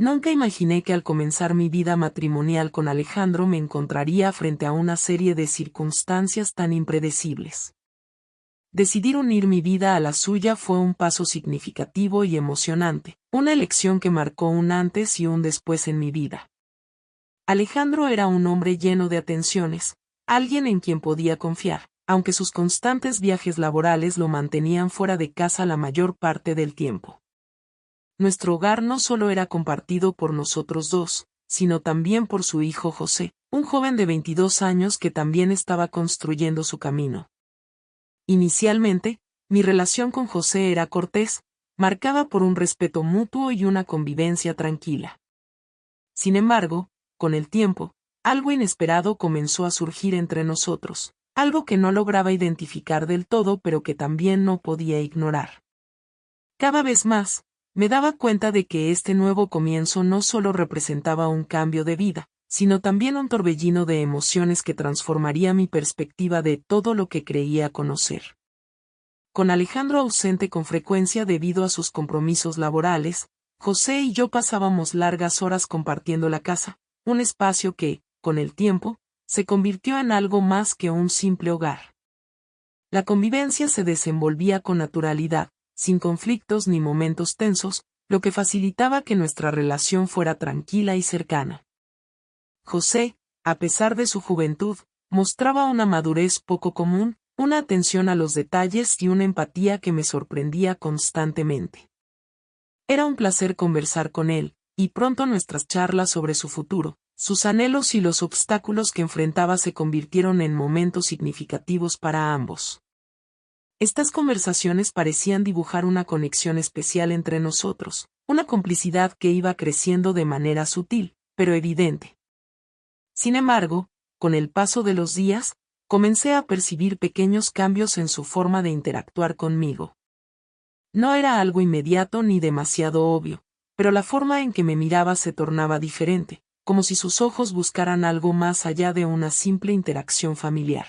Nunca imaginé que al comenzar mi vida matrimonial con Alejandro me encontraría frente a una serie de circunstancias tan impredecibles. Decidir unir mi vida a la suya fue un paso significativo y emocionante, una elección que marcó un antes y un después en mi vida. Alejandro era un hombre lleno de atenciones, alguien en quien podía confiar, aunque sus constantes viajes laborales lo mantenían fuera de casa la mayor parte del tiempo. Nuestro hogar no solo era compartido por nosotros dos, sino también por su hijo José, un joven de 22 años que también estaba construyendo su camino. Inicialmente, mi relación con José era cortés, marcada por un respeto mutuo y una convivencia tranquila. Sin embargo, con el tiempo, algo inesperado comenzó a surgir entre nosotros, algo que no lograba identificar del todo pero que también no podía ignorar. Cada vez más, me daba cuenta de que este nuevo comienzo no solo representaba un cambio de vida, sino también un torbellino de emociones que transformaría mi perspectiva de todo lo que creía conocer. Con Alejandro ausente con frecuencia debido a sus compromisos laborales, José y yo pasábamos largas horas compartiendo la casa, un espacio que, con el tiempo, se convirtió en algo más que un simple hogar. La convivencia se desenvolvía con naturalidad, sin conflictos ni momentos tensos, lo que facilitaba que nuestra relación fuera tranquila y cercana. José, a pesar de su juventud, mostraba una madurez poco común, una atención a los detalles y una empatía que me sorprendía constantemente. Era un placer conversar con él, y pronto nuestras charlas sobre su futuro, sus anhelos y los obstáculos que enfrentaba se convirtieron en momentos significativos para ambos. Estas conversaciones parecían dibujar una conexión especial entre nosotros, una complicidad que iba creciendo de manera sutil, pero evidente. Sin embargo, con el paso de los días, comencé a percibir pequeños cambios en su forma de interactuar conmigo. No era algo inmediato ni demasiado obvio, pero la forma en que me miraba se tornaba diferente, como si sus ojos buscaran algo más allá de una simple interacción familiar.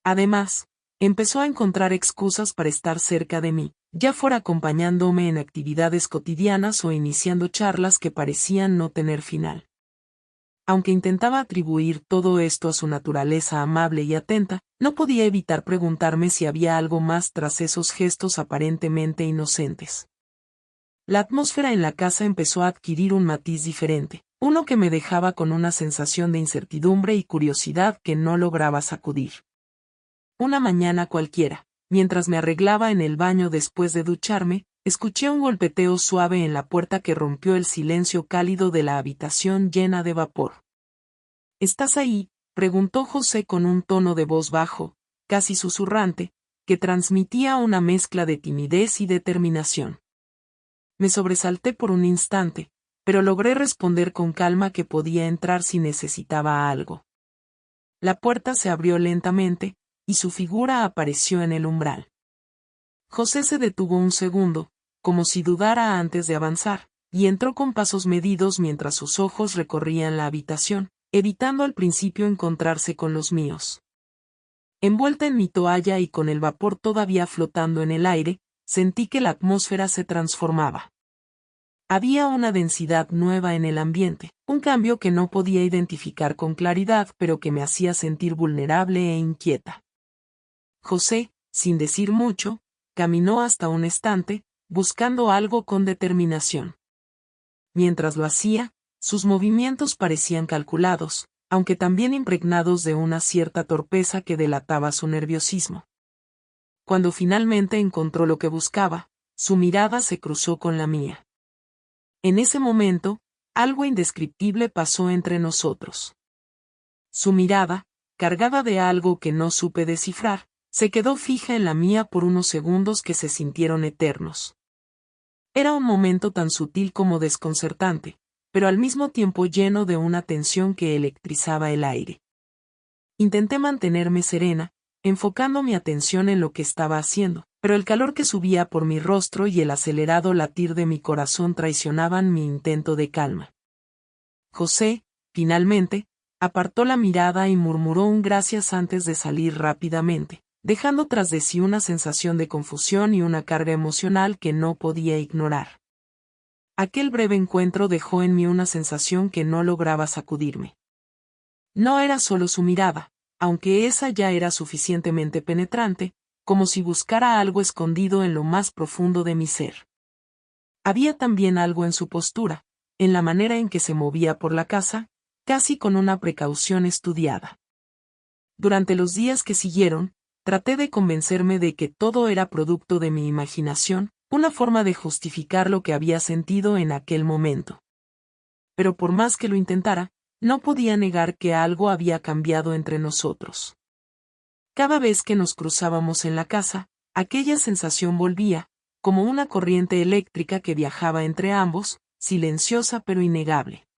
Además, empezó a encontrar excusas para estar cerca de mí, ya fuera acompañándome en actividades cotidianas o iniciando charlas que parecían no tener final. Aunque intentaba atribuir todo esto a su naturaleza amable y atenta, no podía evitar preguntarme si había algo más tras esos gestos aparentemente inocentes. La atmósfera en la casa empezó a adquirir un matiz diferente, uno que me dejaba con una sensación de incertidumbre y curiosidad que no lograba sacudir. Una mañana cualquiera, mientras me arreglaba en el baño después de ducharme, escuché un golpeteo suave en la puerta que rompió el silencio cálido de la habitación llena de vapor. ¿Estás ahí?, preguntó José con un tono de voz bajo, casi susurrante, que transmitía una mezcla de timidez y determinación. Me sobresalté por un instante, pero logré responder con calma que podía entrar si necesitaba algo. La puerta se abrió lentamente, y su figura apareció en el umbral. José se detuvo un segundo, como si dudara antes de avanzar, y entró con pasos medidos mientras sus ojos recorrían la habitación, evitando al principio encontrarse con los míos. Envuelta en mi toalla y con el vapor todavía flotando en el aire, sentí que la atmósfera se transformaba. Había una densidad nueva en el ambiente, un cambio que no podía identificar con claridad pero que me hacía sentir vulnerable e inquieta. José, sin decir mucho, caminó hasta un estante, buscando algo con determinación. Mientras lo hacía, sus movimientos parecían calculados, aunque también impregnados de una cierta torpeza que delataba su nerviosismo. Cuando finalmente encontró lo que buscaba, su mirada se cruzó con la mía. En ese momento, algo indescriptible pasó entre nosotros. Su mirada, cargada de algo que no supe descifrar, se quedó fija en la mía por unos segundos que se sintieron eternos. Era un momento tan sutil como desconcertante, pero al mismo tiempo lleno de una tensión que electrizaba el aire. Intenté mantenerme serena, enfocando mi atención en lo que estaba haciendo, pero el calor que subía por mi rostro y el acelerado latir de mi corazón traicionaban mi intento de calma. José, finalmente, apartó la mirada y murmuró un gracias antes de salir rápidamente, dejando tras de sí una sensación de confusión y una carga emocional que no podía ignorar. Aquel breve encuentro dejó en mí una sensación que no lograba sacudirme. No era solo su mirada, aunque esa ya era suficientemente penetrante, como si buscara algo escondido en lo más profundo de mi ser. Había también algo en su postura, en la manera en que se movía por la casa, casi con una precaución estudiada. Durante los días que siguieron, traté de convencerme de que todo era producto de mi imaginación, una forma de justificar lo que había sentido en aquel momento. Pero por más que lo intentara, no podía negar que algo había cambiado entre nosotros. Cada vez que nos cruzábamos en la casa, aquella sensación volvía, como una corriente eléctrica que viajaba entre ambos, silenciosa pero innegable.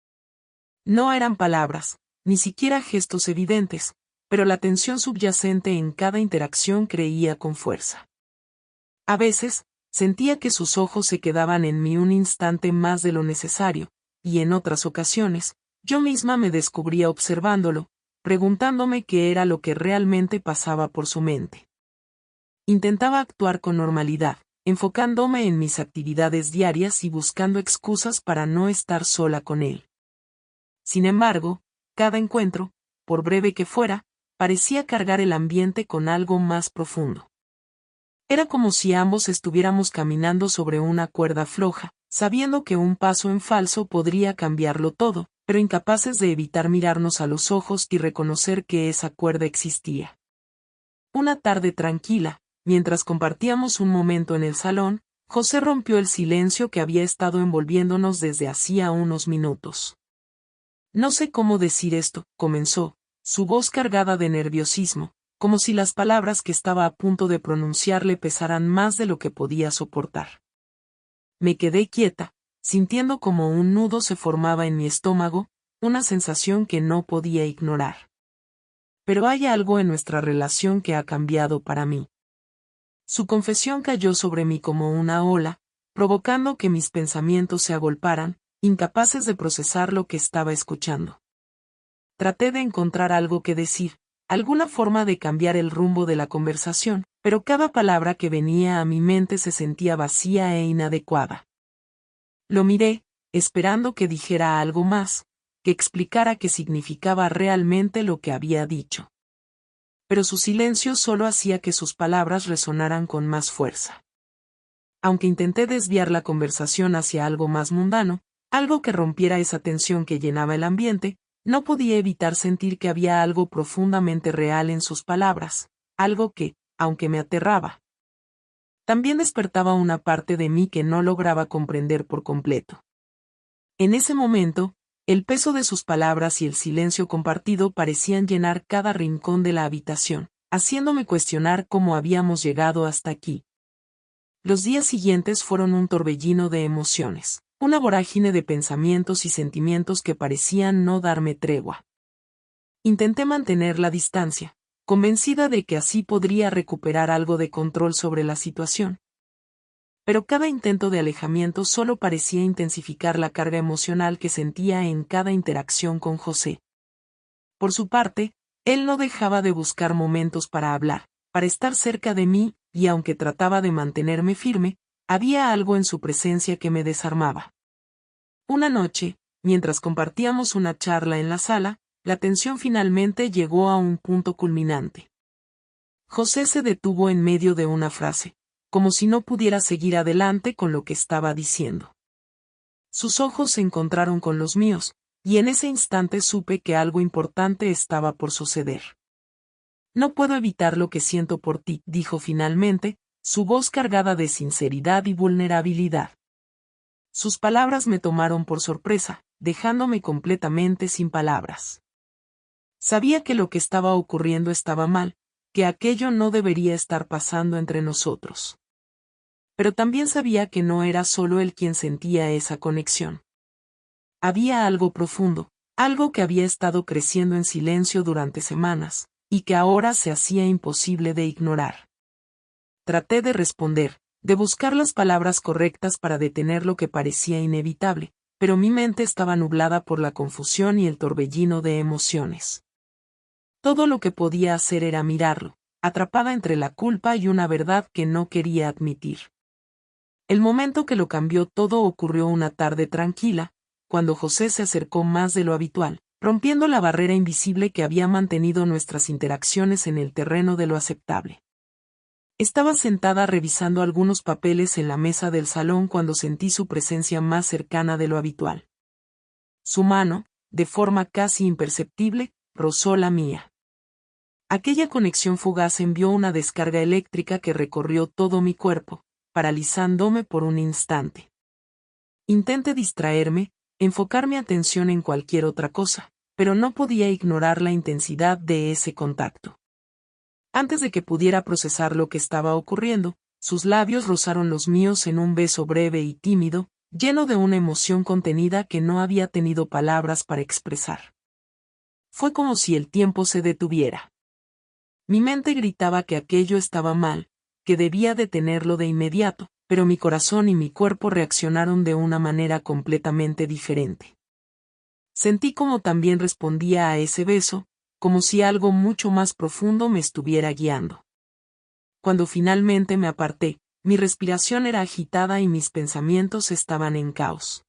No eran palabras, ni siquiera gestos evidentes, pero la tensión subyacente en cada interacción creía con fuerza. A veces, sentía que sus ojos se quedaban en mí un instante más de lo necesario, y en otras ocasiones, yo misma me descubría observándolo, preguntándome qué era lo que realmente pasaba por su mente. Intentaba actuar con normalidad, enfocándome en mis actividades diarias y buscando excusas para no estar sola con él. Sin embargo, cada encuentro, por breve que fuera, parecía cargar el ambiente con algo más profundo. Era como si ambos estuviéramos caminando sobre una cuerda floja, sabiendo que un paso en falso podría cambiarlo todo, pero incapaces de evitar mirarnos a los ojos y reconocer que esa cuerda existía. Una tarde tranquila, mientras compartíamos un momento en el salón, José rompió el silencio que había estado envolviéndonos desde hacía unos minutos. No sé cómo decir esto, comenzó, su voz cargada de nerviosismo, como si las palabras que estaba a punto de pronunciar le pesaran más de lo que podía soportar. Me quedé quieta, sintiendo como un nudo se formaba en mi estómago, una sensación que no podía ignorar. Pero hay algo en nuestra relación que ha cambiado para mí. Su confesión cayó sobre mí como una ola, provocando que mis pensamientos se agolparan, incapaces de procesar lo que estaba escuchando. Traté de encontrar algo que decir, alguna forma de cambiar el rumbo de la conversación, pero cada palabra que venía a mi mente se sentía vacía e inadecuada. Lo miré, esperando que dijera algo más, que explicara qué significaba realmente lo que había dicho. Pero su silencio solo hacía que sus palabras resonaran con más fuerza. Aunque intenté desviar la conversación hacia algo más mundano, algo que rompiera esa tensión que llenaba el ambiente, no podía evitar sentir que había algo profundamente real en sus palabras, algo que, aunque me aterraba, también despertaba una parte de mí que no lograba comprender por completo. En ese momento, el peso de sus palabras y el silencio compartido parecían llenar cada rincón de la habitación, haciéndome cuestionar cómo habíamos llegado hasta aquí. Los días siguientes fueron un torbellino de emociones, una vorágine de pensamientos y sentimientos que parecían no darme tregua. Intenté mantener la distancia, convencida de que así podría recuperar algo de control sobre la situación. Pero cada intento de alejamiento solo parecía intensificar la carga emocional que sentía en cada interacción con José. Por su parte, él no dejaba de buscar momentos para hablar, para estar cerca de mí, y aunque trataba de mantenerme firme, había algo en su presencia que me desarmaba. Una noche, mientras compartíamos una charla en la sala, la tensión finalmente llegó a un punto culminante. José se detuvo en medio de una frase, como si no pudiera seguir adelante con lo que estaba diciendo. Sus ojos se encontraron con los míos, y en ese instante supe que algo importante estaba por suceder. No puedo evitar lo que siento por ti, dijo finalmente, su voz cargada de sinceridad y vulnerabilidad. Sus palabras me tomaron por sorpresa, dejándome completamente sin palabras. Sabía que lo que estaba ocurriendo estaba mal, que aquello no debería estar pasando entre nosotros. Pero también sabía que no era solo él quien sentía esa conexión. Había algo profundo, algo que había estado creciendo en silencio durante semanas, y que ahora se hacía imposible de ignorar. Traté de responder, de buscar las palabras correctas para detener lo que parecía inevitable, pero mi mente estaba nublada por la confusión y el torbellino de emociones. Todo lo que podía hacer era mirarlo, atrapada entre la culpa y una verdad que no quería admitir. El momento que lo cambió todo ocurrió una tarde tranquila, cuando José se acercó más de lo habitual, rompiendo la barrera invisible que había mantenido nuestras interacciones en el terreno de lo aceptable. Estaba sentada revisando algunos papeles en la mesa del salón cuando sentí su presencia más cercana de lo habitual. Su mano, de forma casi imperceptible, rozó la mía. Aquella conexión fugaz envió una descarga eléctrica que recorrió todo mi cuerpo, paralizándome por un instante. Intenté distraerme, enfocar mi atención en cualquier otra cosa, pero no podía ignorar la intensidad de ese contacto. Antes de que pudiera procesar lo que estaba ocurriendo, sus labios rozaron los míos en un beso breve y tímido, lleno de una emoción contenida que no había tenido palabras para expresar. Fue como si el tiempo se detuviera. Mi mente gritaba que aquello estaba mal, que debía detenerlo de inmediato, pero mi corazón y mi cuerpo reaccionaron de una manera completamente diferente. Sentí como también respondía a ese beso, como si algo mucho más profundo me estuviera guiando. Cuando finalmente me aparté, mi respiración era agitada y mis pensamientos estaban en caos.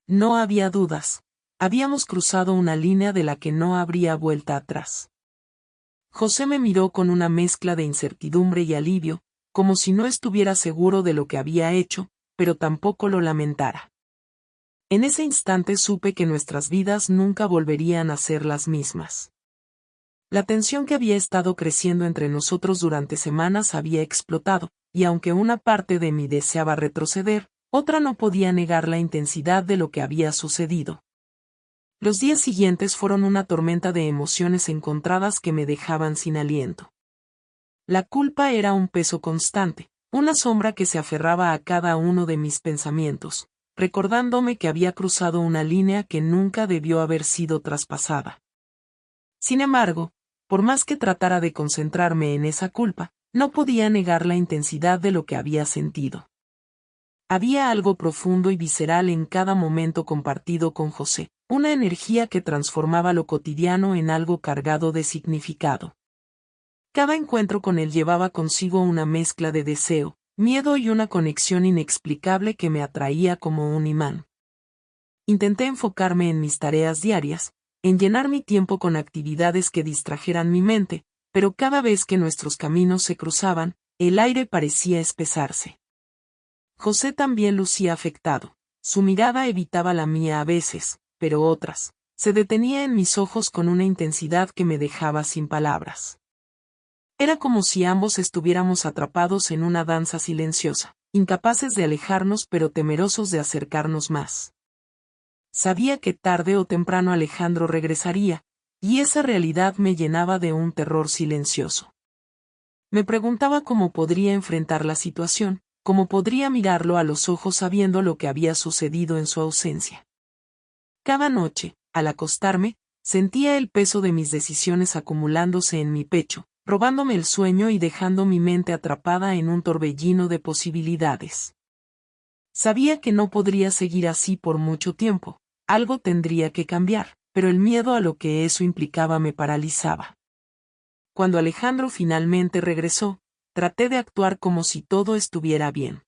No había dudas, habíamos cruzado una línea de la que no habría vuelta atrás. José me miró con una mezcla de incertidumbre y alivio, como si no estuviera seguro de lo que había hecho, pero tampoco lo lamentara. En ese instante supe que nuestras vidas nunca volverían a ser las mismas. La tensión que había estado creciendo entre nosotros durante semanas había explotado, y aunque una parte de mí deseaba retroceder, otra no podía negar la intensidad de lo que había sucedido. Los días siguientes fueron una tormenta de emociones encontradas que me dejaban sin aliento. La culpa era un peso constante, una sombra que se aferraba a cada uno de mis pensamientos, recordándome que había cruzado una línea que nunca debió haber sido traspasada. Sin embargo, por más que tratara de concentrarme en esa culpa, no podía negar la intensidad de lo que había sentido. Había algo profundo y visceral en cada momento compartido con José, una energía que transformaba lo cotidiano en algo cargado de significado. Cada encuentro con él llevaba consigo una mezcla de deseo, miedo y una conexión inexplicable que me atraía como un imán. Intenté enfocarme en mis tareas diarias, en llenar mi tiempo con actividades que distrajeran mi mente, pero cada vez que nuestros caminos se cruzaban, el aire parecía espesarse. José también lucía afectado, su mirada evitaba la mía a veces, pero otras, se detenía en mis ojos con una intensidad que me dejaba sin palabras. Era como si ambos estuviéramos atrapados en una danza silenciosa, incapaces de alejarnos pero temerosos de acercarnos más. Sabía que tarde o temprano Alejandro regresaría, y esa realidad me llenaba de un terror silencioso. Me preguntaba cómo podría enfrentar la situación, cómo podría mirarlo a los ojos sabiendo lo que había sucedido en su ausencia. Cada noche, al acostarme, sentía el peso de mis decisiones acumulándose en mi pecho, robándome el sueño y dejando mi mente atrapada en un torbellino de posibilidades. Sabía que no podría seguir así por mucho tiempo, algo tendría que cambiar, pero el miedo a lo que eso implicaba me paralizaba. Cuando Alejandro finalmente regresó, traté de actuar como si todo estuviera bien.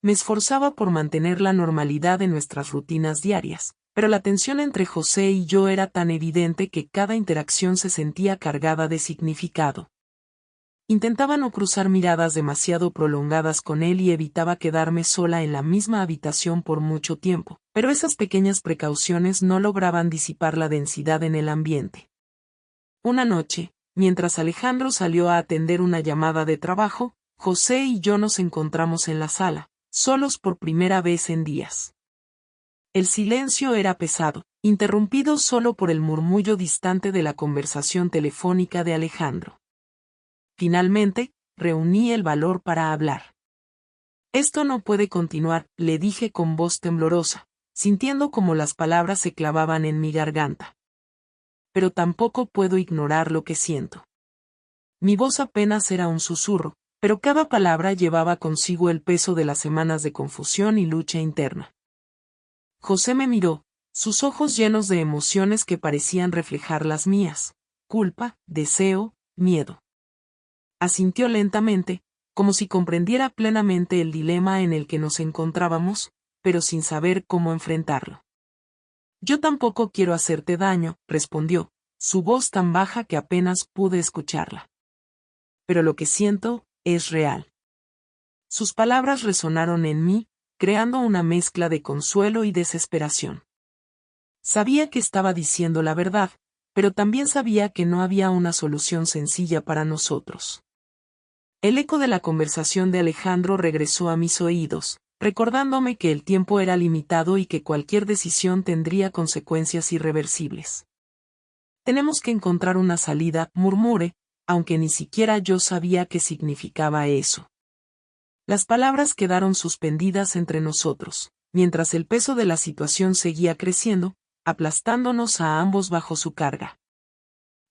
Me esforzaba por mantener la normalidad de nuestras rutinas diarias, pero la tensión entre José y yo era tan evidente que cada interacción se sentía cargada de significado. Intentaba no cruzar miradas demasiado prolongadas con él y evitaba quedarme sola en la misma habitación por mucho tiempo, pero esas pequeñas precauciones no lograban disipar la densidad en el ambiente. Una noche, mientras Alejandro salió a atender una llamada de trabajo, José y yo nos encontramos en la sala, solos por primera vez en días. El silencio era pesado, interrumpido solo por el murmullo distante de la conversación telefónica de Alejandro. Finalmente, reuní el valor para hablar. Esto no puede continuar, le dije con voz temblorosa, sintiendo como las palabras se clavaban en mi garganta. Pero tampoco puedo ignorar lo que siento. Mi voz apenas era un susurro, pero cada palabra llevaba consigo el peso de las semanas de confusión y lucha interna. José me miró, sus ojos llenos de emociones que parecían reflejar las mías: culpa, deseo, miedo. Asintió lentamente, como si comprendiera plenamente el dilema en el que nos encontrábamos, pero sin saber cómo enfrentarlo. Yo tampoco quiero hacerte daño, respondió, su voz tan baja que apenas pude escucharla. Pero lo que siento es real. Sus palabras resonaron en mí, creando una mezcla de consuelo y desesperación. Sabía que estaba diciendo la verdad, pero también sabía que no había una solución sencilla para nosotros. El eco de la conversación de Alejandro regresó a mis oídos, recordándome que el tiempo era limitado y que cualquier decisión tendría consecuencias irreversibles. Tenemos que encontrar una salida, murmuré, aunque ni siquiera yo sabía qué significaba eso. Las palabras quedaron suspendidas entre nosotros, mientras el peso de la situación seguía creciendo, aplastándonos a ambos bajo su carga.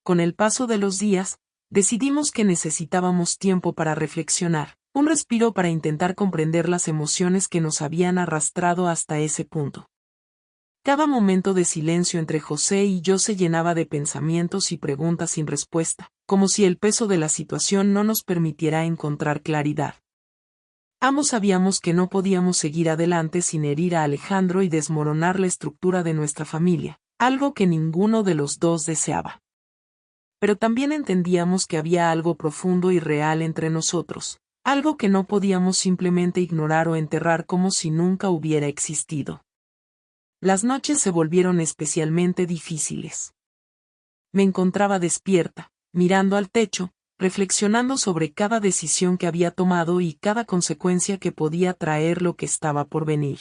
Con el paso de los días, decidimos que necesitábamos tiempo para reflexionar, un respiro para intentar comprender las emociones que nos habían arrastrado hasta ese punto. Cada momento de silencio entre José y yo se llenaba de pensamientos y preguntas sin respuesta, como si el peso de la situación no nos permitiera encontrar claridad. Ambos sabíamos que no podíamos seguir adelante sin herir a Alejandro y desmoronar la estructura de nuestra familia, algo que ninguno de los dos deseaba. Pero también entendíamos que había algo profundo y real entre nosotros, algo que no podíamos simplemente ignorar o enterrar como si nunca hubiera existido. Las noches se volvieron especialmente difíciles. Me encontraba despierta, mirando al techo, reflexionando sobre cada decisión que había tomado y cada consecuencia que podía traer lo que estaba por venir.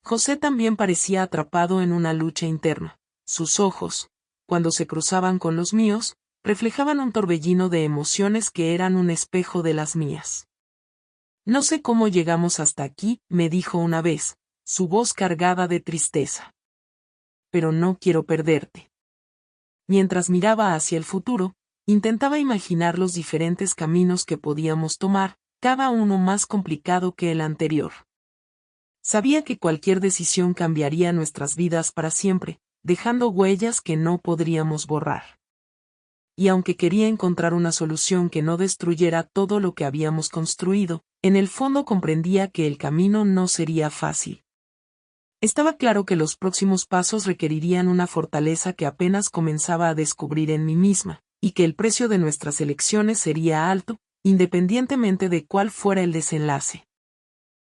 José también parecía atrapado en una lucha interna. Sus ojos, cuando se cruzaban con los míos, reflejaban un torbellino de emociones que eran un espejo de las mías. No sé cómo llegamos hasta aquí, me dijo una vez, su voz cargada de tristeza. Pero no quiero perderte. Mientras miraba hacia el futuro, intentaba imaginar los diferentes caminos que podíamos tomar, cada uno más complicado que el anterior. Sabía que cualquier decisión cambiaría nuestras vidas para siempre, dejando huellas que no podríamos borrar. Y aunque quería encontrar una solución que no destruyera todo lo que habíamos construido, en el fondo comprendía que el camino no sería fácil. Estaba claro que los próximos pasos requerirían una fortaleza que apenas comenzaba a descubrir en mí misma, y que el precio de nuestras elecciones sería alto, independientemente de cuál fuera el desenlace.